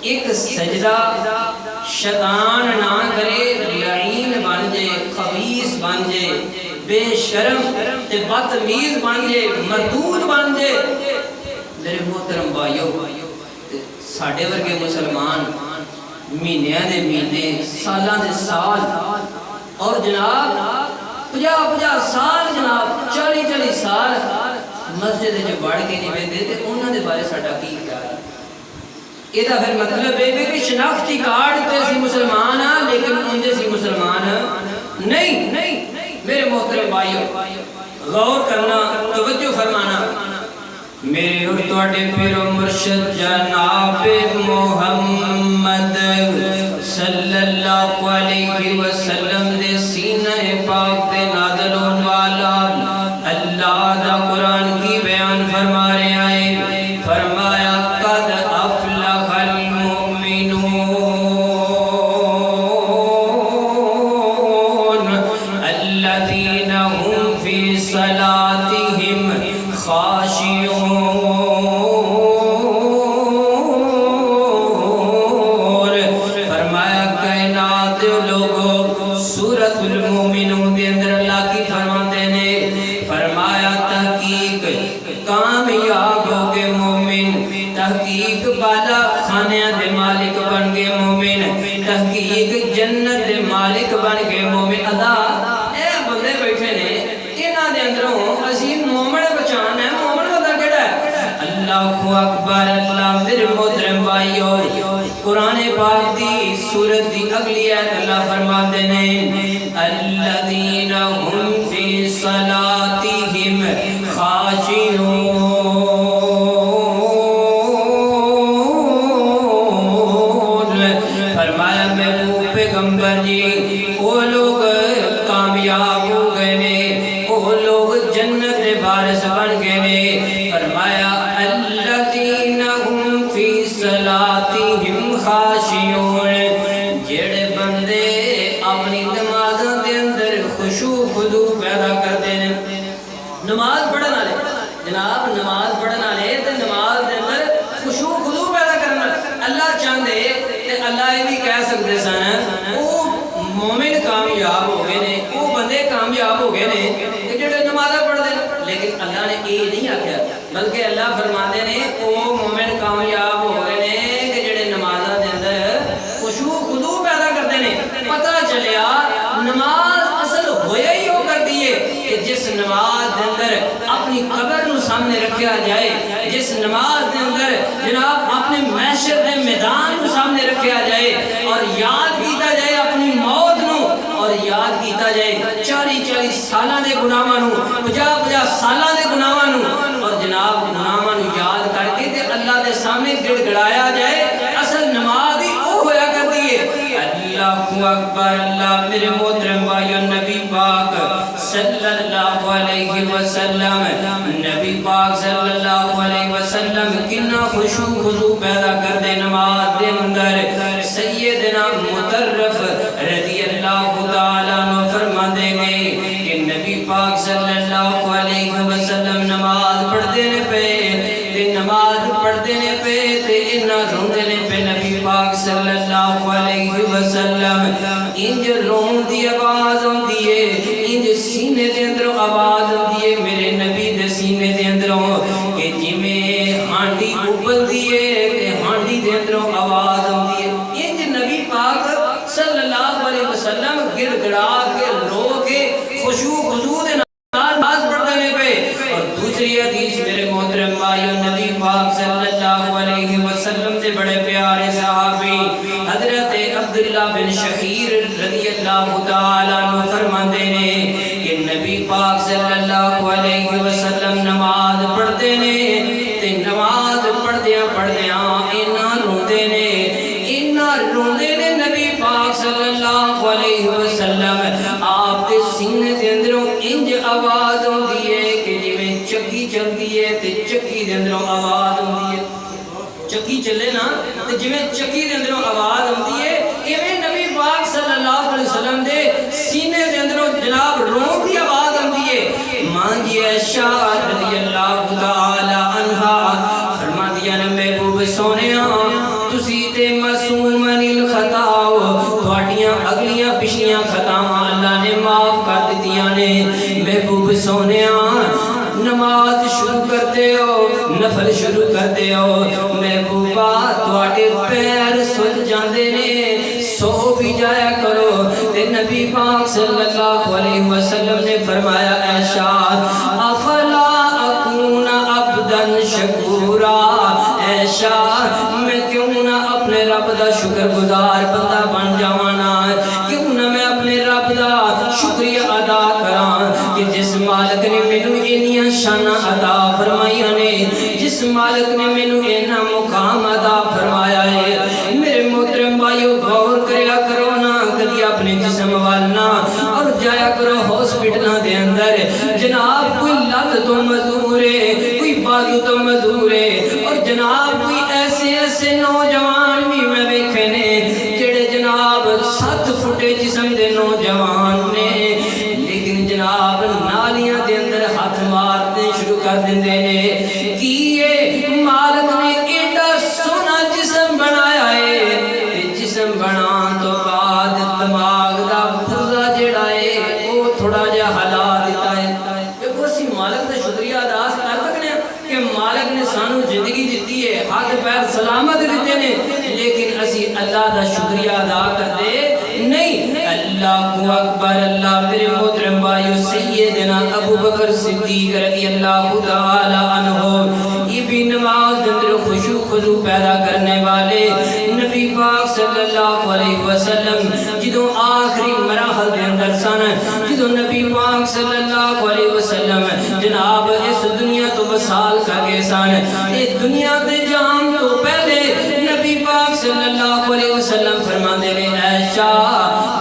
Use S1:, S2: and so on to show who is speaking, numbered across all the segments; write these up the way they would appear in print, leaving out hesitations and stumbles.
S1: ایک سجدہ شیطان نہ کرے لعین بن جائے خبیث بن جائے بے شرم تے بدتمیز بن جائے مردود بن جائے میرے محترم بھائیو ساڈے ورگے مسلمان مہینیاں دے مہینے سالاں دے سال اور جناب 50 سال جناب 40 سال مسجد جو بڑھ کے نہیں ویندے تے انہاں دے بارے ساڈا کی خیال ہے یہ دا پھر مطلب ہے کہ شناختی کارڈ تے سی مسلمان ہاں لیکن انجے سی مسلمان نہیں میرے محترم بھائیو غور کرنا توجہ فرمانا میرے اور تواڈے پیر و مرشد جناب محمد صلی اللہ علیہ وسلم دے سینہ پاک دے نازل ہون والا اللہ دا قرآن کی بیان فرما رہے آئے فرمایا قد افلح المؤمنون الذین هم فی صلاتهم خاشعون فرمایا کائنات لوگوں سورۃ المومنون دے اندر اللہ کی فرماتے نے فرمایا تحقیق کامیاب ہو گئے مومن تحقیق بالا خانیاں دے مالک بن گئے مومن تحقیق جنت دے مالک بن گئے مومن اللہ اے بندے بیٹھے نے انہاں دے اندروں اسی مومن پہچان ہے مومن بندہ کیڑا ہے اللہ اکبر اللہ میرے محترم بھائیو قرآن پاک دی سورت دی اگلی آیت اللہ فرماتے ہیں الذین هم فی صلاتهم خاشعون فرمایا محبوب پیغمبر جی وہ لوگ کامیاب ہو گئے نے وہ لوگ جنت دے وارث بن گئے نے فرمایا الذین هم فی صلاتهم خاشعون جڑے بندے اپنی نماز دے اندر خشوع خضوع پیدا کرتے ہیں نماز پڑھن والے جناب نماز پڑھن والے تے نماز دے اندر خشوع خضوع پیدا کرنا اللہ چاہندے تے اللہ یہ بھی کہہ سکتے سن وہ مومن کامیاب ہو گئے نے وہ بندے کامیاب ہو گئے نے کہ جڑے نماز پڑھتے ہیں لیکن اللہ نے یہ نہیں آکھیا بلکہ اللہ فرماتے نے وہ مومن کامیاب ہو گئے نے کہ جڑے نماز دے اندر خشوع خضوع پیدا کرتے ہیں پتہ چلیا نماز اصل ہویا ہی ہو کرتی ہے کہ جس نماز دے اندر اپنی قبر نو سامنے رکھیا جائے جس نماز دے اندر جناب اپنے محشر دے میدان نو سامنے رکھیا جائے اور یاد کیتا جائے اپنی موت نو اور یاد کیتا جائے 40 سالاں دے گناہاں نو 50 سالاں دے گناہاں نو اور جناب گناہاں نو یاد کر کے تے اللہ دے سامنے گڑ گڑایا جائے اصل نماز ہی او ہویا کرتی ہے اللہ اکبر اللہ میرے محترم بھائیو نبی پاک صلی اللہ علیہ وسلم نبی پاک صلی اللہ علیہ وسلم کنا خشوع خضوع پیدا کر دے نماز دے اندر سیدنا مطرف رضی اللہ تعالیٰ عنہ فرما دے گئے کہ نبی پاک صلی اللہ علیہ وسلم نماز پڑھتے نے پہ تے نماز پڑھتے نے پہ تے انہاں روندے نے پہ نبی پاک صلی اللہ علیہ وسلم انج رون دی آواز ہوندی ہے انج سینے دے اندر آواز ہوندی ہے میرے نبی دے سینے دے اندروں کہ جویں ہانڈی ابلدی ہے تے ہانڈی دے اندروں آواز ہوندی ہے انج نبی پاک صلی اللہ علیہ وسلم گڑ گڑا کے رو کے خشوع خضوع دے نال نماز پڑھتے نے پہ اور دوسری حدیث میرے محترم بھائیو نبی پاک صلی اللہ علیہ وسلم سے بڑے پیارے صحابی حضرت عبداللہ بن شخیر رضی اللہ تعالیٰ عنہ فرماتے ہیں کہ نبی پاک صلی اللہ علیہ وسلم نماز پڑھتے نے تے نماز پڑھدیاں انہاں روندے نے نبی پاک صلی اللہ علیہ وسلم آپ دے سینے دے اندروں انج آواز ہوندی ہے کہ جویں چکی چلدی ہے تے چکی دے اندروں آواز ہوندی ہے چکی چلے نا تے جویں چکی دے اندروں آواز ہوندی ہے ایویں نبی پاک صلی اللہ علیہ وسلم دے سینے دے اندروں جناب رون دی آواز ہوندی ہے ماں جی عائشہ رضی اللہ تعالی عنہا فرما دیا نے محبوب سونیا تسی تے معصوم انل خطاؤ تھوڑیاں اگلیاں پچھلیاں خطاواں اللہ نے معاف کر دتیاں نے محبوب سونیاں نماز شروع کرتے ہو نفل شروع کرتے ہو محبوبہ تواڈے پیر سل جاندے نے سو بھی جایا کرو تے نبی پاک صلی اللہ علیہ وسلم نے فرمایا عائشہ افلا اکون عبدا شکورا عائشہ میں کیوں نہ اپنے رب دا شکر گزار بندہ بن جاواں نا کیوں نہ میں اپنے رب دا شکریہ ادا کراں کہ جس مالک نے مینوں انیاں شاناں عطا فرمائیاں نے جس مالک نے مینوں اینا مقام عطا فرمایا ہے میرے محترم بھائیو غور کریا کرو نا کدی اپنے جسم والنا اور جایا کرو ہاسپٹلاں دے اندر جناب کوئی لت تو مزدور ہے کوئی بازو تو مزدور ہے اور جناب کوئی ایسے نوجوان بھی میں ویکھے نے جڑے جناب 7 فٹے جسم دے نوجوان نے لیکن جناب نالیاں دے اندر ہاتھ مارنے شروع کر دیندے نے کی یہ مالک نے ایڈا سونا جسم بنایا ہے تے جسم بنان تو بعد دماغ دا پرزا جڑا ہے وہ تھوڑا جہا ہلا دیتا ہے دیکھو اسی مالک دا شکریہ ادا کر سکنے کہ مالک نے سانو زندگی دیتی ہے ہاتھ پیر سلامت دیتے نے لیکن اسی اللہ دا شکریہ ادا کرتے نہیں اللہ اکبر اللہ میرے محترم بھائیو سیدنا ابو بکر صدیق رضی اللہ تعالی عنہ یہ بھی نماز اندر خشوع خضوع پیدا کرنے والے نبی پاک صلی اللہ علیہ وسلم جدوں آخری مراحل دے اندر سن جدوں نبی پاک صلی اللہ علیہ وسلم جناب اس دنیا تو وصال کر گئے سن اس دنیا تے جان تو پہلے نبی پاک صلی اللہ علیہ وسلم فرماندے نے عائشہ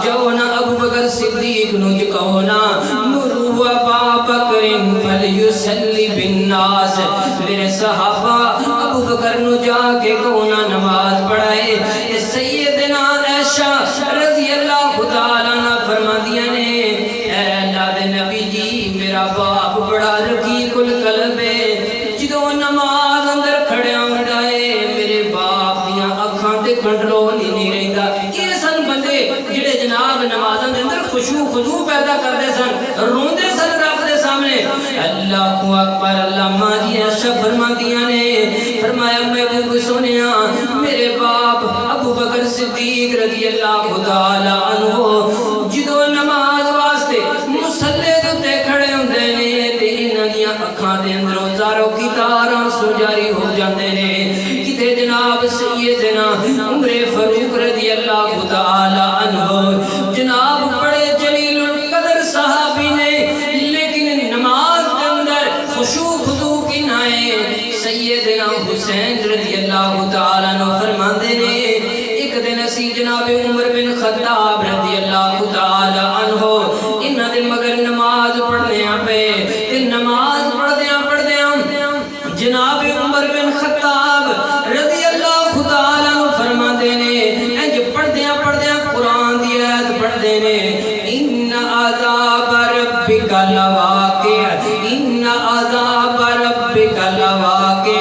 S1: جو نا ابو بکر صدیق نو جو کہو نا مرو ابا بکر فلیسلی بالناس میرے صحابہ ابو بکر نو جا کے کہو نا نماز پڑھائے سیدنا عائشہ رضی اللہ تعالیٰ عنہ فرما دیا نے اے اللہ دے نبی جی میرا باپ بڑا رقیق القلب ہے جدوں نماز اندر کھڑیا ہوتا ہے میرے باپ دیاں اکھاں تے کنٹرول ہی نہیں رہندا یہ سن بندے جڑے جناب نمازاں دے اندر خشوع خضوع پیدا کردے سن روندے سن رب دے سامنے اللہ اکبر اللہ ماجی عائشہ فرماندیاں نے فرمایا محبوب سونیا میرے باپ ابو بکر صدیق رضی اللہ تعالی عنہ جدوں نماز واسطے مصلی تے کھڑے ہوندے نے تے انہاں دیاں اکھاں دے اندروں زاروں کی تاراں سو جاری ہو جاندے نے کتے جناب سیدنا عمر فاروق رضی اللہ تعالی عنہ جناب بڑے جلیل القدر صحابی نے لیکن نماز کے اندر خشوع خضوع کی نائے سیدنا حسین رضی اللہ تعالی عنہ فرماندے نے ایک دن اسی جناب عمر بن خطاب رضی اللہ تعالی عنہ انہاں دے مگر نماز پڑھنے پے تے نماز پڑھدیاں جناب عمر بن خطاب رضی اللہ تعالی عنہ فرماندے نے انج پڑھدیاں قرآن دی آیت پڑھدے نے ان عذاب ربک لواقع ان عذاب ربک لواقع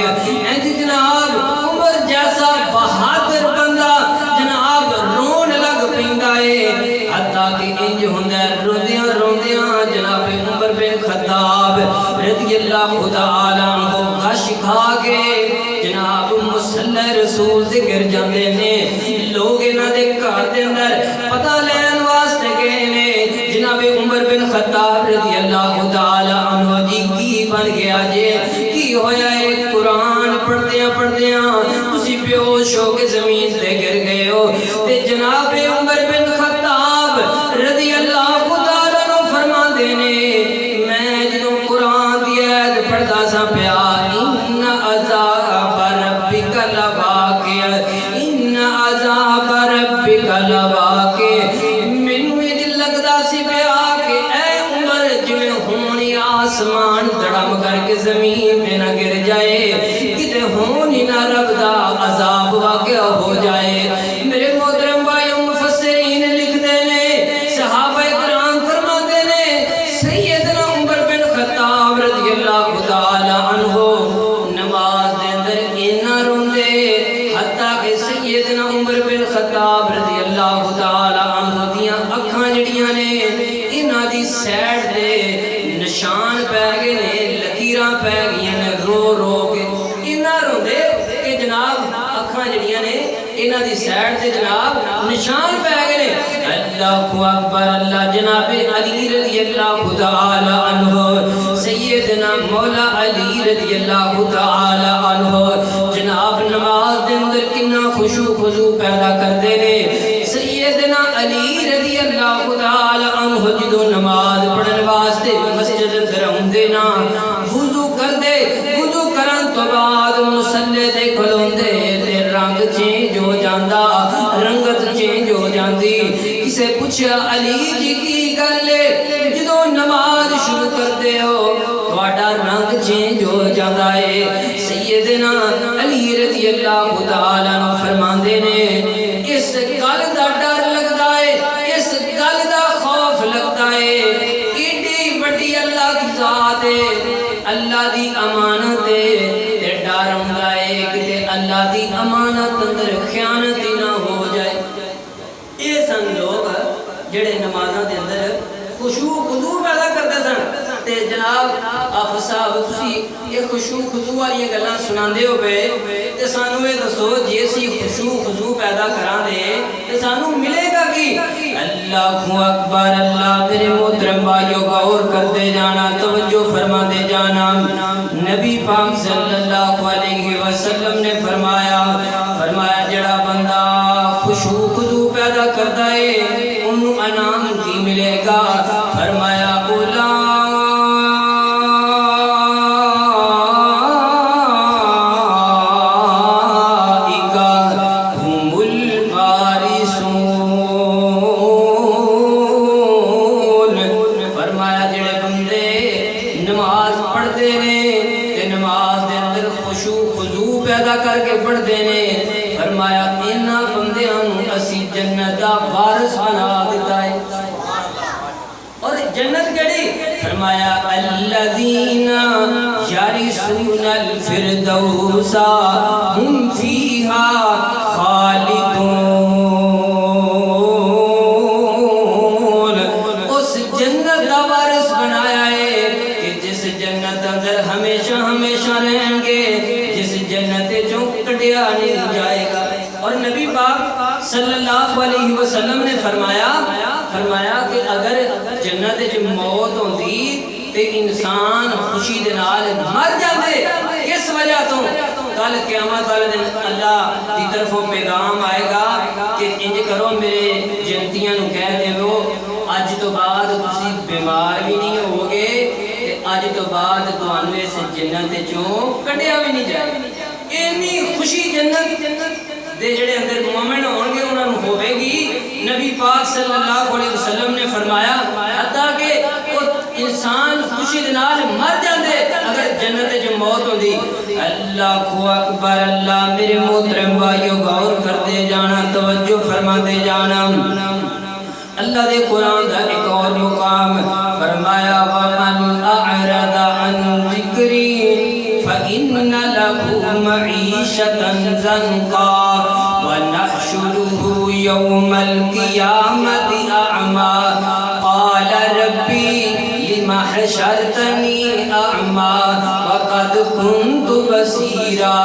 S1: انج جناب عمر جیسا بہادر بندہ جناب رون لگ پیندا ہے حتیٰ کہ انج ہوندا روندیاں جناب عمر بن خطاب رضی اللہ تعالی عنہ غش کھا کے جناب مصلی رسول دے گر جاندے نے لوگ انہاں دے گھر دے اندر پتہ لین واسطے گئے نے جناب عمر بن خطاب رضی اللہ تعالی عنہ جی کی بن گیا جے کی ہویا ہے قرآن پڑھدیاں تسی بے ہوش ہو کے زمین تے گر گئے ہو تے جناب عمر بن خطاب رضی اللہ تعالی عنہ فرماندے نے میں جدوں قرآن دی آیت پڑھدا سا پیا ان عذاب ربک لواقع ان عذاب ربک لواقع مینوں یہ لگدا سی پیا کہ اے عمر جویں ہونی آسمان دڑم کر کے زمین پہ نہ گر جائے کتے ہونی نہ رب دا عذاب واقع ہو جائے میرے محترم بھائیوں مفسرین لکھتے نے صحابہ کرام فرماتے نے سیدنا عمر بن خطاب رضی اللہ تعالی عنہ نماز دے اندر اینا روندے حتیٰ کہ سیدنا عمر بن خطاب رضی اللہ تعالی عنہ دیاں اکھاں جڑیاں نے انہاں دی سیڈ دے نشان پہ گئے نے لکیراں پہ گئیاں نے رو رو کے انہاں روندے کہ جناب اکھاں جڑیاں نے انہاں دی سیڈ تے جناب نشان پہ گئے نے اللہ اکبر اللہ جناب علی رضی اللہ تعالی عنہ سیدنا مولا علی رضی اللہ تعالی عنہ جناب نماز دے اندر کنا خشوع خضوع پیدا کردے نے سیدنا علی رضی اللہ تعالی عنہ جدو نماز پڑھن واسطے مسجد اندر ہوندے نا وضو کردے وضو کرن تو بعد مصلی تے کھلوندے تے رنگ چینج ہو جاندا رنگت چینج ہو جاندی کسے پوچھا علی جی کی گل ہے جدو نماز شروع کردے ہو تہاڈا رنگ چینج ہو جاندا ہے سیدنا علی رضی اللہ تعالی عنہ فرماندے نے اس گل دا ڈر لگدا ہے اس گل دا خوف لگدا ہے ایڈی بڑی اللہ دی ذات ہے اللہ دی امانت ہے تے ڈر ہوندا ہے کہ اللہ دی امانت اندر خیانت نہ ہو جائے اے سن لوگ جڑے نمازاں دے اندر خشوع خضوع پیدا کردے سن تے جناب آپ صاحب تسی یہ خشوع خضوع والی گلاں سناندے ہو پے تے سانو اے دسو جے اسی خشوع خضوع پیدا کراں دے تے سانو ملے گا کی اللہ اکبر اللہ میرے محترم بھائیو غور کرتے جانا توجہ فرماتے جانا نبی پاک صلی اللہ علیہ وسلم نے فرمایا جڑا بندہ خشوع خضوع پیدا کرتا ہے انہوں انعام کی ملے گا فرمایا الذين يرثون الفردوس هم فيها خالدون اس جنت کا وارث بنایا ہے کہ جس جنت اندر ہمیشہ ہمیشہ رہیں گے جس جنت جو کٹیا نہیں جائے گا اور نبی پاک صلی اللہ علیہ وسلم نے فرمایا کہ اگر جنت جو موت ہوندی تے انسان خوشی دے نال مر جاندے کس وجہ تو کل قیامت والے دن اللہ دی طرفوں پیغام آئے گا کہ انج کرو میرے جنتیاں نو کہہ دیو اج تو بعد تسی بیمار بھی نہیں ہوگے تے اج تو بعد تانوں اس جنت چوں کڈیا بھی نہیں جائے اینی خوشی جنت دے جڑے اندر مومن ہون گے انہاں نو ہوے گی نبی پاک صلی اللہ علیہ وسلم نے فرمایا حتیٰ کہ انسان خوشی دے نال مر جاندے اگر جنت جو موت ہوندی اللہ اکبر اللہ میرے محترم بھائیو غور کرتے جانا توجہ فرماتے جانا اللہ دے قرآن دا ایک اور مقام فرمایا وَمَنْ أَعْرَضَ عَنْ ذِكْرِي فَإِنَّ لَهُ مَعِيشَةً ضَنْكًا وَنَحْشُرُهُ يَوْمَ الْقِيَامَةِ أَعْمَى قَالَ رَبِّي لِمَ حَشَرْتَنِي أَعْمَى وَقَدْ كُنْتُ بَصِيرًا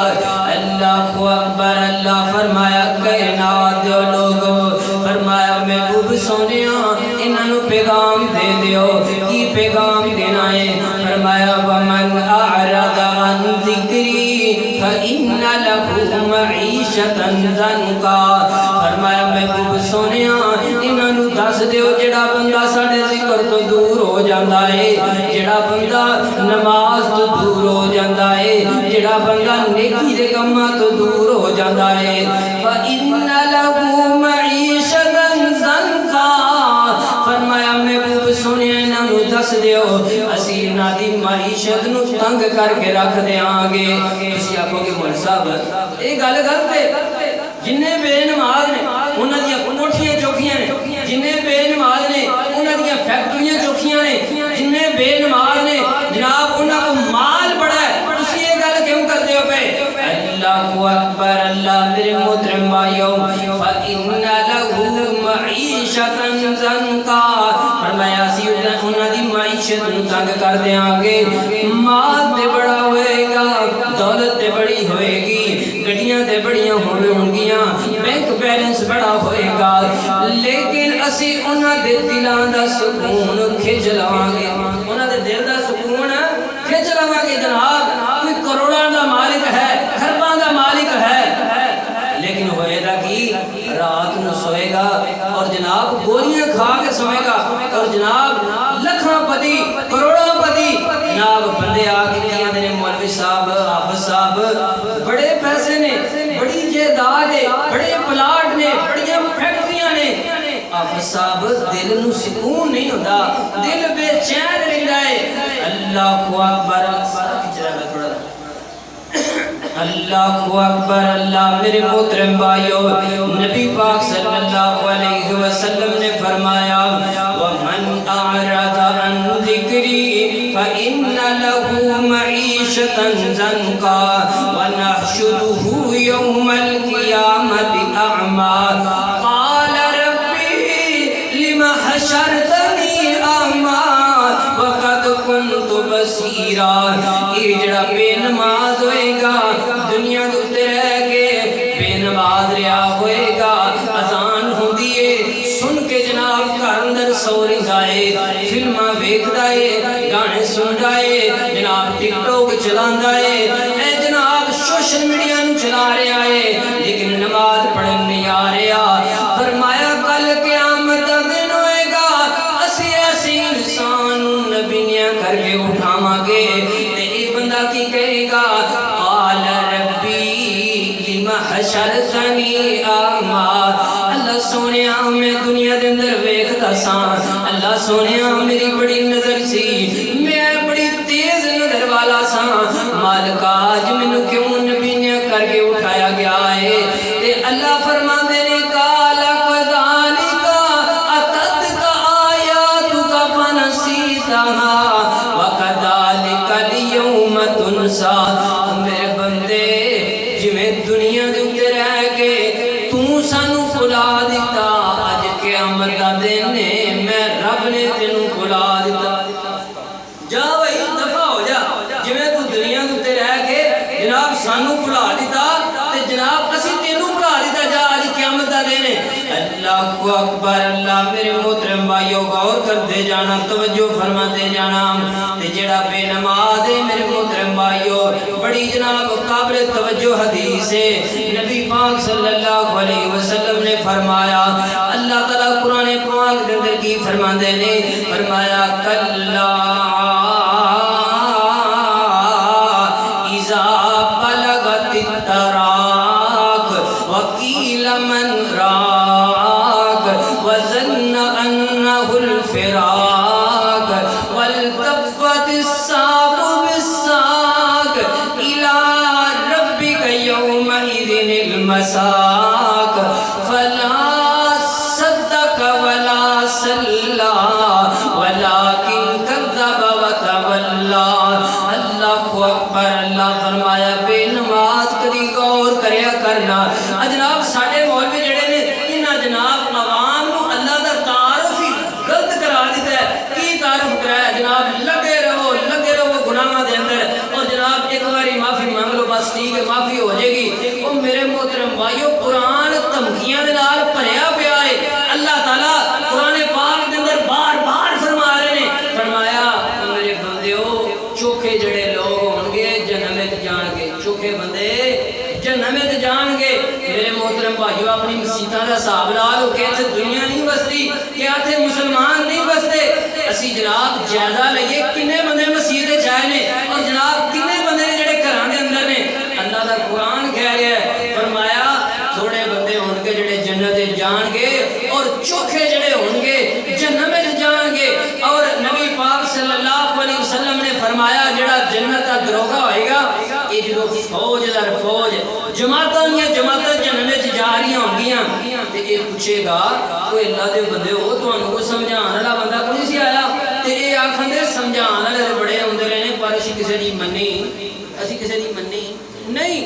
S1: اللہ اکبر اللہ فرمایا کائنات دے لوگو فرمایا محبوب سونیا انہاں نو پیغام دے دیو کی پیغام دینا ہے فرمایا وَمَنْ أَعْرَضَ عَنْ ذِكْرِي فَإِنَّ لَهُ مَعِيشَةً ضَنْكًا فرمایا محبوب سونیا انہاں نو دس دیو جڑا بندہ ساڈے ذکر تو دور ہو جاندا ہے جڑا بندہ نماز تو دور ہو جاندا ہے جڑا بندہ نیکی دے کماں تو دور ہو جاندا ہے فَإِنَّ لَهُ مَعِيشَةً ضَنْكًا فرمایا محبوب سونیا انہاں نو دس دیو اسی انہاں دی معیشت نو تنگ کر کے رکھ دیاں گے تسی آکھو گے مول صاحب اے گل غلط ہے جنہیں بے نماز نے انہاں دی کوٹھیاں چوکھیاں نے جنہیں بے نماز نے انہاں دی فیکٹریاں چوکھیاں نے جنہیں بے نماز نے جناب انہاں کو مال بڑا ہے تسی یہ گل کیوں کردے ہو پے اللہ اکبر اللہ میرے محترم بھائیوں فَإِنَّ لَهُ مَعِيشَةً ضَنْكَا فرمایا اسی انہاں دی معیشت نو تنگ کر دیاں گے مال تے بڑا ہوئے گا دولت تے بڑی ہوئے گی گڈیاں تے بڑیاں ہون گیاں بینک بیلنس بڑا ہوئے گا لیکن اسی انہاں دے دلاں دا سکون کھچ لواں گے انہاں دے دل دا سکون کھچ لواں گے جناب کوئی کروڑاں دا مالک ہے خرباں دا مالک ہے لیکن ہوئے گا کی رات نو سوئے گا اور جناب گولیاں کھا کے سوئے گا اور جناب لکھاں پتی کروڑاں پتی جناب بندے آگے کیا دینے مولوی صاحب حافظ صاحب بڑے پیسے نے بڑی جائیداد ہے بڑے پلاٹ نے بڑیاں فیکٹریاں نے حافظ صاحب دل نو سکون نہیں ہوتا دل بے چین رہتا ہے اللہ اکبر اللہ اکبر اللہ میرے محترم بھائیو نبی پاک صلی اللہ علیہ وسلم نے فرمایا وَمَنْ أَعْرَضَ عَنْ ذِكْرِي فَإِنَّ لَهُ مَعِيشَةً ضَنْكَا وَنَحْشُرُهُ يَوْمَ الْقِيَامَةِ أَعْمَى قَالَ رَبِّي لِمَ حَشَرْتَنِي أَعْمَى وَقَدْ كُنْتُ بَصِيرًا یہ جڑا بے نماز ہوئے گا دنیا دوتے رہ کے بے نماز رہا ہوئے گا اذان ہوں دیئے سن کے جناب گھر اندر سوری جائے فلمہ بیک دائے گانے سن جائے جناب ٹک ٹوک چلان دائے اے جناب سوشل میڈیا نو چلا رہے آئے لیکن نماز پڑھن نہیں آ رہا فرمایا کل قیامت دن ہوئے گا اسی ایسی انسان نبینیاں کر کے اٹھاما گے بندہ کی کہے گا قال ربی لما حشرتنی اعمی اللہ سونیا میں دنیا دے اندر ویکھدا ساں اللہ سونیا میری بڑی نظر سی میں بڑی تیز نظر والا ساں مالکا آج مینوں کیوں نبیاں کر کے اٹھایا گیا ہے تے اللہ فرماندے نے قال کذالک اتتک آیاتک فنسیتھا وکذالک اليوم تنسا میرے بندے جویں دنیا دے اوتے رہ کے تو سانو بھلا دیتا اج قیامت دا دن ہے میں رب نے تینوں بھلا دیتا جا بھائی دفع ہو جا جویں تو دنیا دے اوتے رہ کے جناب سانو بھلا دیتا تے جناب اسی تینوں بھلا دیتا جا اج قیامت دا دن ہے اللہ اکبر اللہ میرے محترم بھائیو غور کرتے جانا توجہ فرماتے جانا تے جڑا بے نماز ہے میرے محترم بھائیو بڑی جناب قابل توجہ حدیث ہے نبی پاک صلی اللہ علیہ وسلم نے فرمایا اللہ تعالیٰ قرآن پاک کے اندر کی فرماندے نے فرمایا کلا اذا بلغت التراق وقیل من راق وظن انه الفراق والتفت الساق بالساق الى ربك يومئذ المساق فلا صدق ولا صلى ولكن كذب وتولى اللہ اکبر اللہ فرمایا بے نماز کدی غور کریا کرنا جناب ساڈے مولوی جڑے نے انہاں جناب عوام نو اللہ دا تعارف ہی غلط کرا دیتا ہے کی تعارف کرایا جناب لگے رہو گناہاں دے اندر اور جناب ایک باری معافی مانگ لو بس ٹھیک ہے معافی ہو جائے گی او میرے محترم بھائیو قرآن دھمکیاں دے نال بھریا پیا ہے اللہ تعالیٰ قرآن پاک دے اندر بار بار فرما رہے نے فرمایا میرے بندیو چوکھے جڑے لوگ ہون گے جنت جان گے چوکھے بندے جنت جان گے میرے محترم بھائیو اپنی مسیتاں دا حساب لا لو کہ اتنے دنیا نہیں بستی کہ اتنے مسلمان نہیں بستے اسی جناب جائزہ لئیے کنے بندے مسیت جائے نے اور جناب کنے بندے جڑے گھراں دے اندر نے اللہ دا قرآن کہہ رہا ہے فرمایا تھوڑے بندے ہون گے جڑے جنت جان گے اور چوکھے جڑے ہون گے جنت جان گے اور نبی پاک صلی اللہ علیہ وسلم نے فرمایا جڑا جنت دا دروگا ہوئے گا یہ جو فوج در فوج جماعتاں جنت جا رہی ہوں گیاں تے یہ پوچھے گا کوئی اللہ دے بندے ہو تانوں کوئی سمجھان والا بندہ کوئی سی آیا تے یہ آکھن دے سمجھان والے بڑے ہوندے رہے پر اسی کسے دی منی نہیں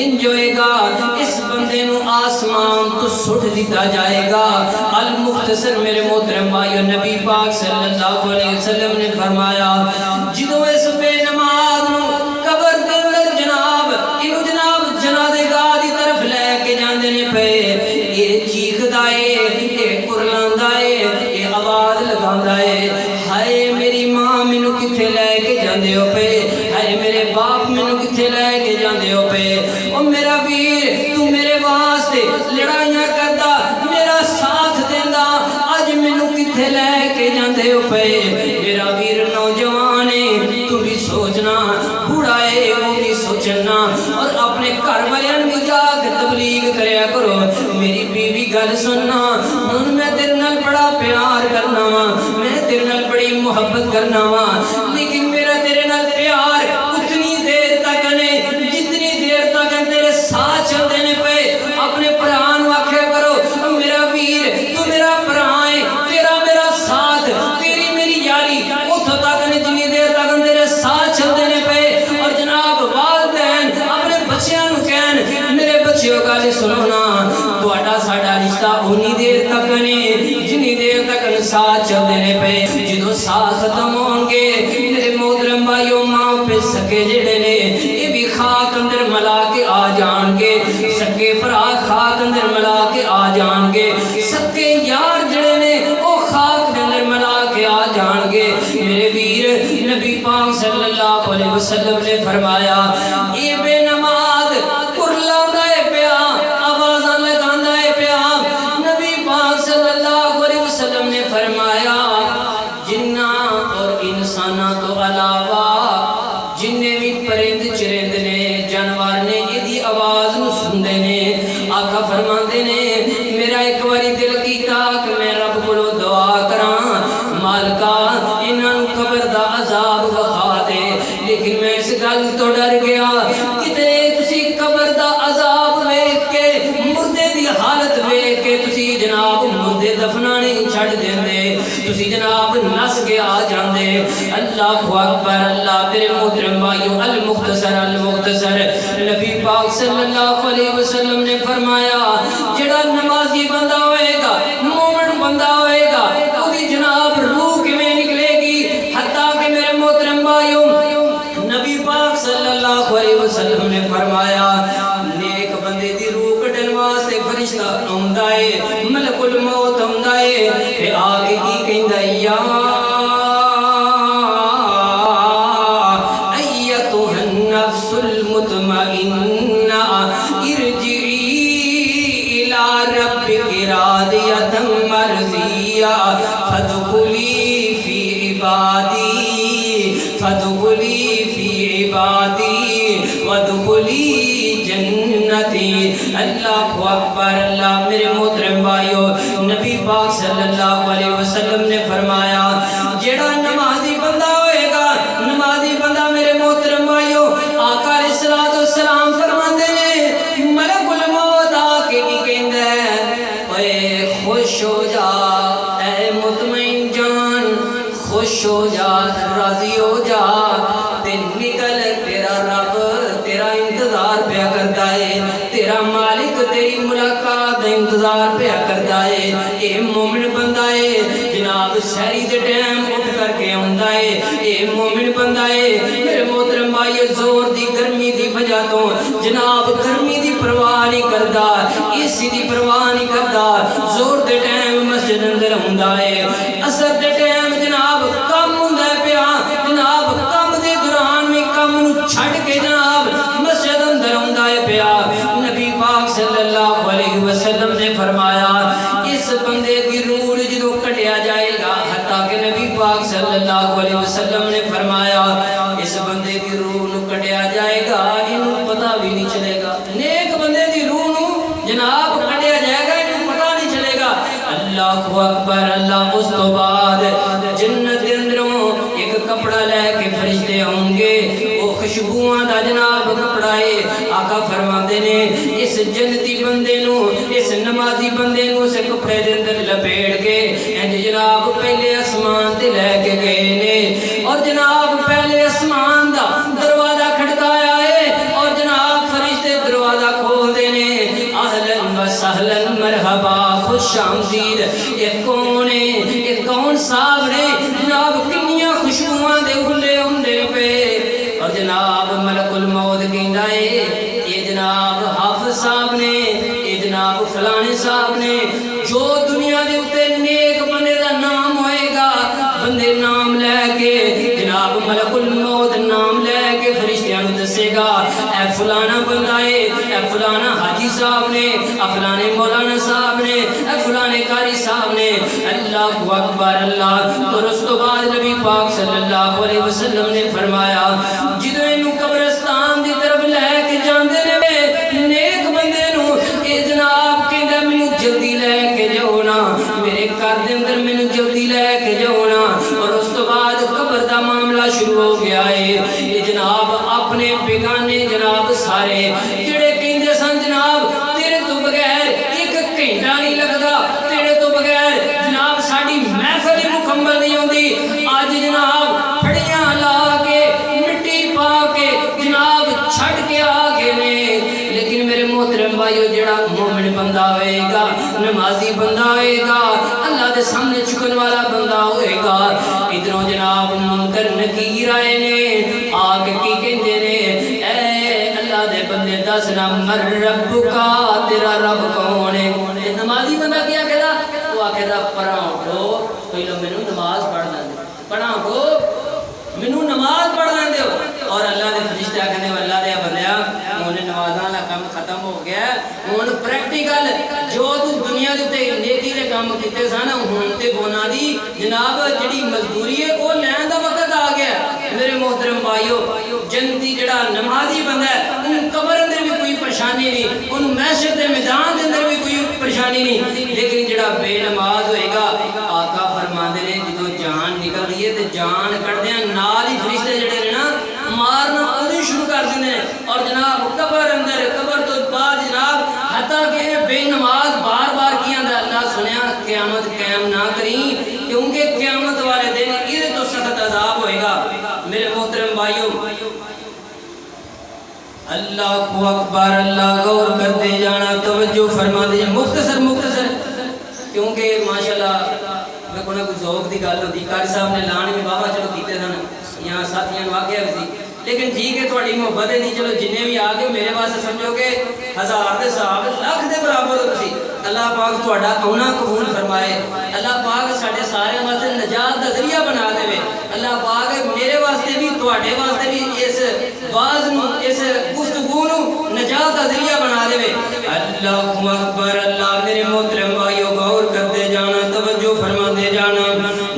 S1: انج ہوئے گا اس بندے نو آسمان تو سٹ دیتا جائے گا۔ المختصر میرے محترم بھائیو نبی پاک صلی اللہ علیہ وسلم نے فرمایا جدو اس بے نماز نو قبر دے اندر جناب انو جناب جنازے گاہ دی طرف لے کے جاندے نے پے اے چیخدا اے اے کرلاندا اے اے آواز لگاندا اے ہائے میری ماں مینوں کتھے لے کے جاندے ہو پے، ہائے میرے باپ مینوں کتھے لے کے جاندے ہو پے، او میرا ویر تو میرے واسطے لڑائیاں کردا میرا ساتھ دیندا اج مینوں کتھے لے کے جاندے ہو پے۔ میرا ویر نوجوان ہے تو بھی سوچنا، بوڑھا ہے وہ بھی سوچنا، اور اپنے گھر والوں بھی جا کے تبلیغ کریا کرو میری بیوی گل سننا ہن میں تیرے نال بڑا پیار کرنا وا، میں تیرے نال بڑی محبت کرنا وا، لیکن میرا تیرے نال پیار اتنی دیر تک نہیں جتنی دیر تک تیرے ساتھ چلتے نے پے۔ اپنے پران واقع کرو میرا ویر تو میرا پران ہے، تیرا میرا ساتھ تیری میری یاری اتھو تک نہیں جنی دیر تک تیرے ساتھ چلتے نے پے۔ اور جناب والدین اپنے بچیاں نو کہن میرے بچیوں گل سنو نا تہاڈا ساڈا رشتہ اونی دیر تک نہیں جنی دیر تک ساتھ چلتے نے پے۔ جدوں ساتھ ختم ہون گے میرے محترم بھائیو ماں پہ سکے جڑے نے یہ بھی خاک اندر ملا کے آ جان گے، سکے بھرا خاک اندر ملا کے آ جان گے، سکے یار جڑے نے وہ خاک دے اندر ملا کے آ جان گے۔ میرے ویر نبی پاک صلی اللہ علیہ وسلم نے فرمایا اے بے نماز کرلاندا اے پیا آوازاں لگاندا اے پیا۔ نبی پاک صلی اللہ علیہ وسلم نے فرمایا جنہ اور انساناں تو علاوہ جننے بھی پرند چرند نے جانور نے یہ آواز نو سندے نے آقا فرماندے نے میرا ایک واری دل کیتا کہ میں رب کو دعا کراں مالکا انہاں نو قبر دا عذاب وکھا دے، لیکن میں اس گل تو ڈر گیا کتے تسی قبر دا عذاب ویکھ کے مردے دی حالت ویکھ کے تسی جناب مردے دفنانے چھڈ دیندے، تسی جناب نس کے آ جاندے۔ اللہ اکبر اللہ میرے محترم بھائیو المختصر نبی پاک صلی اللہ علیہ وسلم نے فرمایا جڑا نمازی بندہ ہوئے گا مومن بندہ ہوئے گا اودی جناب روح کیویں نکلے گی، حتیٰ کہ میرے محترم بھائیو نبی پاک صلی اللہ علیہ وسلم نے فرمایا نیک بندے دی روح کڈن واسطے فرشتہ آندا ہے ملک الموت آندا ہے تے آ کے کی کہندا یا ایتھا النفس المطمئنہ ارجعی الی ربک راضیۃ مرضیہ فادخلی فی عبادی وادخلی جنتی۔ اللہ اکبر اللہ میرے محترم بھائیو نبی پاک صلی اللہ علیہ وسلم نے فرمایا جڑا نمازی بندہ ہوئے گا، نمازی بندہ میرے محترم بھائیو آقا علیہ الصلوۃ والسلام فرماندے نے ملک الموت آ کے کی کہندا ہے اوے خوش ہو جا اے مطمئن جان، خوش ہو جا راضی ہو جا تے نکل تیرا رب تیرا انتظار پیا کرتا ہے، تیرا مالک تیری ملاقات دا انتظار پیا کرتا ہے۔ اے مومن بندہ ہے جناب سحری دے ٹائم اٹھ کر کے آندا ہے، اے مومن بندہ ہے میرے محترم بھائی زور دی گرمی دی وجہ تو جناب گرمی دی پرواہ نہیں کردا، اسی دی پرواہ نہیں کردا، زور دے ٹائم مسجد اندر ہوندا ہے، اثر دے ٹائم جناب کم ہوندا ہے پیا، جناب کم دے دوران میں کم نو چھڈ کے جناب مسجد اندر ہوندا ہے پیا۔ نبی پاک صلی اللہ علیہ وسلم نے فرمایا اس بندے دی روح جدوں کٹیا جائے گا، حتیٰ کہ نبی پاک صلی اللہ علیہ وسلم نے فرمایا اس بندے دی روح نو کٹیا جائے گا انہوں پتہ بھی نہیں چلے گا، نیک بندے دی روح نو جناب کٹیا جائے گا انہوں پتہ نہیں چلے گا۔ اللہ اکبر اللہ اس تو بعد جنت دے اندروں ایک کپڑا لے کے فرشتے ہوں گے، وہ خوشبوؤں دا جناب کپڑا ہے۔ آقا فرماتے نے اس جنتی بندے نو اس نمازی بندے نو اس کپڑے دے اندر لپیٹ کے جناب پہلے آسمان تے لے کے گئے نے، اور جناب پہلے آسمان دا دروازہ سہلن مرحبا خوش آمدید. یہ کون ہے؟ یہ کون صاحب نے جناب کنیاں خوشبوئاں دے اگلے ہوندے پے. اور جناب ملک الموت کہندا ہے یہ جناب حافظ صاحب نے، یہ جناب فلانے صاحب نے. جو دنیا دے اوتے نیک بندے دا نام ہوئے گا، بندے نام لے کے جناب ملک الموت نام لے کے فرشتیاں نوں دسے گا اے فلانا بندہ ہے، اے فلانا حاجی صاحب نے، اے فلانے مولانا صاحب نے، اے فلانے قاری صاحب نے. اللہ اکبر اللہ. اور اس تو بعد نبی پاک صلی اللہ علیہ وسلم نے فرمایا جدوں اینوں قبرستان دی طرف لے کے جاندے نے نیک بندے نوں، اے جناب کہندا مینوں جلدی لے کے جاؤ نا، میرے گھر دے اندر مینوں جلدی لے کے جاؤ نا. اور اس تو بعد قبر دا معاملہ شروع ہو گیا ہے. یہ جناب اپنے بیگانے جناب سارے جڑے کہندے سن جناب تیرے تو بغیر ایک گھنٹہ نہیں لگدا، تیرے تو بغیر جناب ساڈی محفل ہی مکمل نہیں ہوندی، اج جناب پھڑیاں لا کے مٹی پا کے جناب چھڈ کے آ گئے نے. لیکن میرے محترم بھائیو جڑا مومن بندہ ہوئے گا، نمازی بندہ ہوئے گا، اللہ دے سامنے جھکن والا بندہ ہوئے گا، ادھروں جناب منکر نکیر آئے نے آ کے کی کہندے نے اے اللہ دے بندے دس نا مر رب کا، تیرا رب کون ہے؟ نمازی بندہ کیا کہدا؟ وہ آکھدا پڑھاں اٹھو پہلو مینوں نماز پڑھ لین دے، پڑھاں اٹھو مینوں نماز پڑھ لین دیو. اور اللہ دے فرشتے کہندے اللہ دے بندیا ہن نمازاں دا کام ختم ہو گیا، ہن پریکٹیکل جو تو دنیا دے تے نیکی دے کام کیتے سن ہن تے گناہ دی جناب جڑی مزدوری ہے او لین دا وقت آ گیا. میرے محترم بھائیو جنتی جڑا نمازی بندہ ہے ان قبر اندر بھی کوئی پریشانی نہیں، ان محشر دے میدان دے اندر بھی کوئی پریشانی نہیں. لیکن جڑا بے نماز ہوئے گا آقا فرماندے نے جدوں جان نکل رہی ہے تے جان کڈدیاں نال ہی فرشتے جڑے نے نا مارنا اودی شروع کر دیندے نے. اور جناب قبر اندر قبر تو بعد جناب حتیٰ کہ بے نماز بار بار کیا دا اللہ سنیا قیامت قائم نہ کریں کیونکہ قیامت والے دن یہ تو سخت عذاب ہوئے گا. میرے محترم بھائیو اللہ اکبر اللہ غور کرتے جانا توجہ فرما دے. مختصر کیونکہ ماشاءاللہ میں کوئی ذوق دی گل ہوتی قاری صاحب نے لان بھی بابا چلو کیتے سن یہاں ساتھیاں واقعہ بھی سی، لیکن ٹھیک ہے تھوڑی محبت ہے چلو جننے بھی آ گئے میرے واسطے سمجھو کہ ہزار دے صاحب لاکھ دے برابر ہو سی. اللہ پاک تہاڈا آنا قبول فرمائے، اللہ پاک ساڈے سارے واسطے نجات دا ذریعہ بنا دے. اللہ پاک میرے واسطے بھی تہاڈے واسطے بھی اس واز نو اس گفتگو نو نجات دا ذریعہ بنا دے. اللہ اکبر اللہ. میرے محترم بھائیو غور کرتے جانا توجہ فرماتے جانا.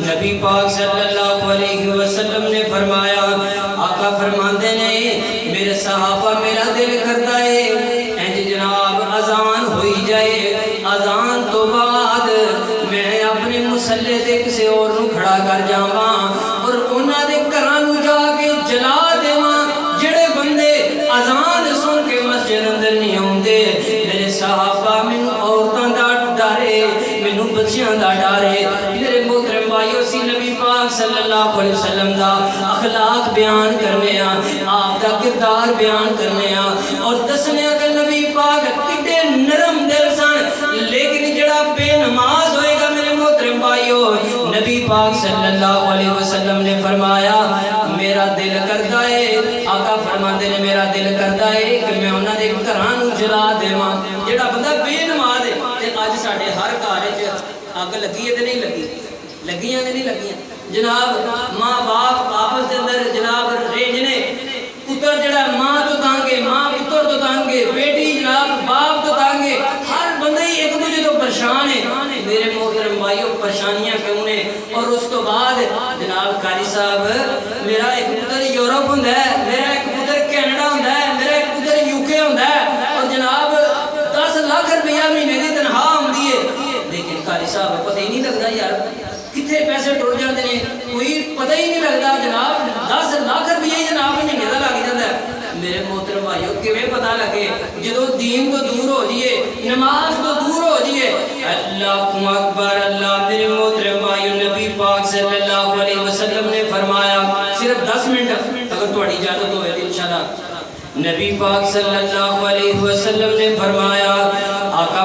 S1: نبی پاک صلی اللہ علیہ وسلم نے فرمایا آقا فرماندے نے میرے صحابہ میرا دل کرتا ہے انج جناب اذان ہوئی جائے، اذان تو بعد میں اپنے مصلے تے کسی اور نو کھڑا کر جاواں اور انہاں دے گھراں نو جا کے جلا دیواں جڑے بندے اذان سن کے مسجد اندر نہیں آوندے. میرے صحابہ مینوں عورتاں دا ڈر ہے، مینوں بچیاں دا ڈر ہے. میرے محترم بھائیو سی نبی پاک صلی اللہ علیہ وسلم دا اخلاق بیان کرنے آپ دا کردار بیان کرنے اور دسنے کہ نبی پاک کتنے نرم دل سن. لیکن جڑا بے نماز ہوئے گا میرے محترم بھائیو نبی پاک صلی اللہ علیہ وسلم نے فرمایا میرا دل کرتا ہے، آقا فرماندے نے میرا دل کرتا ہے کہ میں انہاں دے گھراں نو جلا دیواں. جڑا بندہ بے نماز ہے تے اج ساڈے ہر گھر وچ اگ لگی ہے تے نہیں لگی، لگیاں تے نہیں لگیاں جناب. ماں باپ آپس دے اندر جناب رینجنے، پتر جڑا ماں تو تانگے، ماں پتر تو تانگے، بیٹی جناب باپ تو تانگے، ہر بندہ ہی ایک دوسرے تو پریشان ہے. میرے محترم بھائیو پریشانیاں کیوں نے؟ اور اس تو بعد جناب قاری صاحب میرا ایک پتر یورپ ہوندا ہے، میرا ایک پتر کینیڈا ہوندا ہے، میرا ایک پتر یوکے ہوندا ہے اور جناب 10 لاکھ روپیہ مہینے دی تنخواہ ہوندی ہے. لیکن قاری صاحب پتہ ہی نہیں لگدا یار کتنے پیسے ٹر جاندے نے، کوئی پتہ ہی نہیں لگدا. جناب 10 لاکھ روپیہ جناب مہینے دا لگ جاندا ہے. میرے محترم بھائیو کیویں پتہ لگے جدوں دین تو دور ہو جائیے، نماز تو دور ہو جائیے. اللہ اکبر اللہ. میرے محترم بھائیو نبی پاک صلی اللہ علیہ وسلم نے فرمایا صرف 10 منٹ اگر تہاڈی اجازت ہوئے تو انشاءاللہ نبی پاک صلی اللہ علیہ وسلم نے فرمایا آقا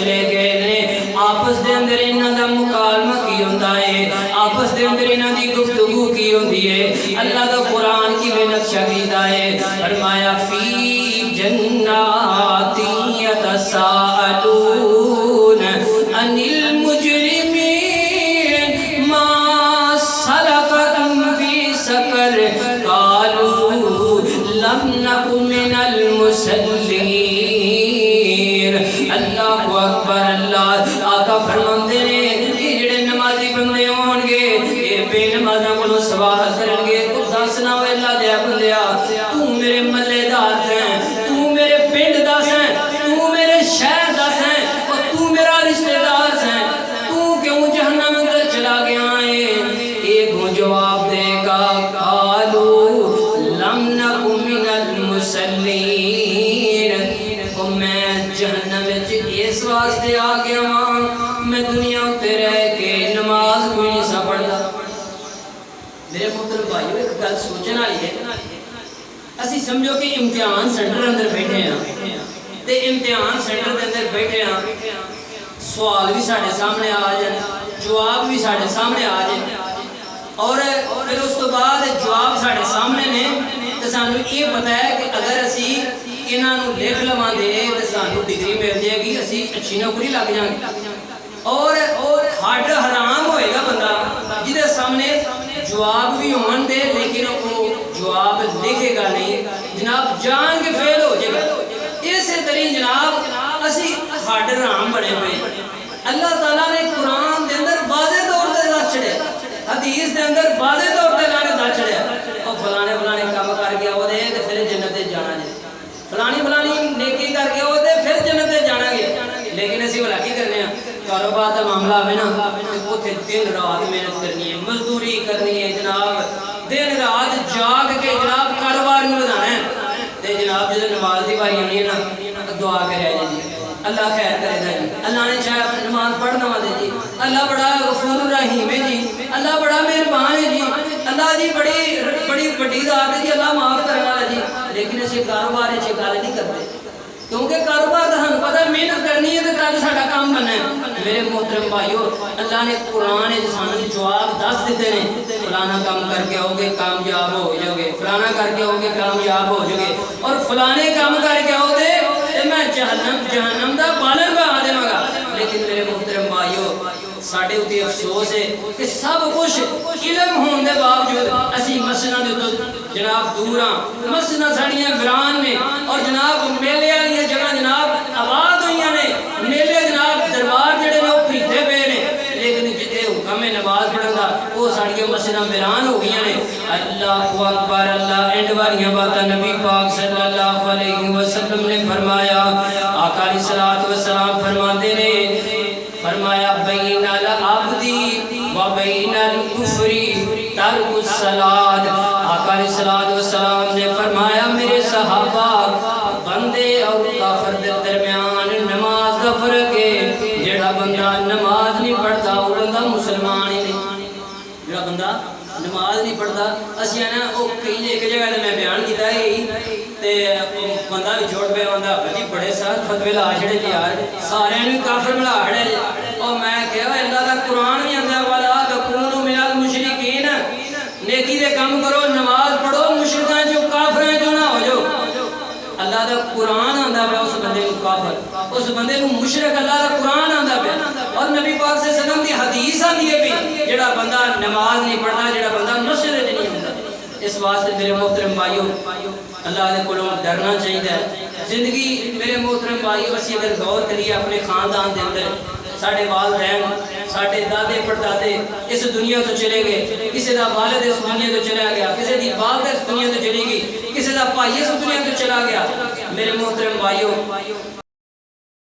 S1: چلے گئے نے آپس دے اندر انہاں دا مکالمہ کی ہوندا ہے آپس دے اندر انہاں دی گفتگو کی ہوندی ہے اللہ دا قرآن کی میں نقشہ کیتا ہے فرمایا فی جنات یتساءلون عن المجرمین ما سلککم فی سقر قالوا لم نک من المصلین اللہ اکبر اللہ آقا فرماندے نے یہ جڑے نمازی بندے ہون گے یہ بے نمازاں کولوں سوال کرن گے تو دسنا وے اللہ دے بندیا تو میرے محلے دار ہے تو میرے پنڈ دا ہے تو میرے شہر دا ہے اور تو میرا رشتہ دار ہے تو کیوں جہنم اندر چلا گیا ہے ایک جواب دے گا قالوا لم نک من المصلین میں جہنم وچ اس واسطے آ گیا ہاں میں دنیا تے رہ کے نماز کوئی نہیں سا پڑھدا میرے محترم بھائیو ایک گل سوچن والی ہے اسی سمجھو کہ امتحان سینٹر اندر بیٹھے ہیں تے امتحان سینٹر دے اندر بیٹھے ہیں سوال بھی ساڈے سامنے آ جائے جواب بھی ساڈے سامنے آ جائے اور پھر اس تو بعد جواب ساڈے سامنے نے تے سانو یہ پتہ ہے کہ اگر اسی انہاں نوں لکھ لواں دے تے سانو ڈگری مل جائے گی اسی اچھی نوکری لگ جائیں گے اور ہڈ حرام ہوئے گا بندہ جدے سامنے جواب بھی ہون دے لیکن وہ جواب لکھے گا نہیں جناب جان کے فیل ہو جائے گا اسی طرح جناب اسی ہڈ حرام بنے ہوئے اللہ تعالیٰ نے قرآن دے اندر واضح طور تے دس چھڑے حدیث دے اندر واضح طور تے اللہ نے دس چھڑے اور فلانے فلانے کام کر گیا وہ دے تے پھر جنت تے جانا جائے فلانی فلانی نیکی کر کے ہوتے پھر جنت تے جانا گے لیکن اسی بھلا کی کرنے ہیں کاروبار کا معاملہ آئے نا اتنے دن رات محنت کرنی ہے مزدوری کرنی ہے جناب دن رات جاگ کے جناب کاروبار میں بتانا ہے تے جناب جب نماز کی باری ہونی ہے نا دعا کے رہ جائے اللہ خیر کرے گا جی اللہ نے چاہے نماز پڑھنا دے جی اللہ بڑا غفور الرحیم ہے جی اللہ بڑا مہربان ہے جی اللہ جی بڑی بڑی ذات ہے جی اللہ معاف کرنا ہے جی لیکن اسی کاروبار اچھی گل نہیں کرتے کیونکہ کاروبار کا ہم پتہ محنت کرنی ہے تو کل ساڈا کام بننا ہے میرے محترم بھائیو اللہ نے قرآن سانو جواب دس دیتے ہیں فلانا کام کر کے آؤ گے کامیاب ہو جاؤ گے فلانا کر کے آؤ گے کامیاب ہو جاؤ گے اور فلانے کام کر کے آؤ گے میں جہنم دا بالن بنا دے گا لیکن میرے محترم بھائیو ساڈے اُتے افسوس ہے کہ سب کچھ علم ہونے دے باوجود اسی مسجداں دے تو جناب دور ہاں مسجداں ساڈیاں گران نے اور جناب میلے والی جگہ جناب آباد ہوئیاں نے میلے جناب دربار جڑے نے وہ پھیتے پے نے لیکن جتے حکم نماز پڑھن دا وہ ساڈیاں مسجداں ویران ہو گئیاں نے اللہ اکبر اللہ اینڈ والیاں باتاں نبی پاک صلی اللہ علیہ وسلم نے فرمایا آقا علیہ الصلوۃ والسلام فرماتے نے فرمایا بین العبد و بین الکفر ترک الصلاۃ آقا علیہ الصلوۃ والسلام نے فرمایا میرے صحابہ بندے اور کافر کے درمیان نماز کا فرق ہے جڑا بندہ نماز نہیں پڑھتا وہ بندہ مسلمان ہی نہیں جڑا بندہ نماز نہیں پڑھتا اسی نا وہ کئی ایک جگہ تے میں بیان کیتا ہے تے بندہ بھی چھوڑ پیا بندہ بڑی بڑے سال فتوی لا چھڑے جی یار سارے نوں کافر بنا چھڑے اور میں کہا اللہ دا قرآن بھی آندا والا تکونوا من المشرکین نیکی دے کام کرو نماز پڑھو مشرکاں جو کافراں جو نہ ہو جاؤ اللہ دا قرآن آندا پیا اس بندے نوں کافر اس بندے نوں مشرک اللہ دا قرآن آندا پیا اور نبی پاک صلی اللہ علیہ وسلم دی حدیث آندی ہے بھی جڑا بندہ نماز نہیں پڑھتا جڑا بندہ مسجد وچ نہیں ہوندا اس واسطے میرے محترم بھائیو اللہ دے کولوں ڈرنا چاہیے زندگی میرے محترم بھائیو اسی اگر غور کریے اپنے خاندان دے اندر ساڈے والدین ساڈے دادے پردادے اس دنیا تو چلے گئے کسی دا والد اس دنیا تو چلا گیا کسی دی والدہ اس دنیا تو چلی گئی کسی دا بھائی اس دنیا تو چلا گیا میرے محترم بھائیو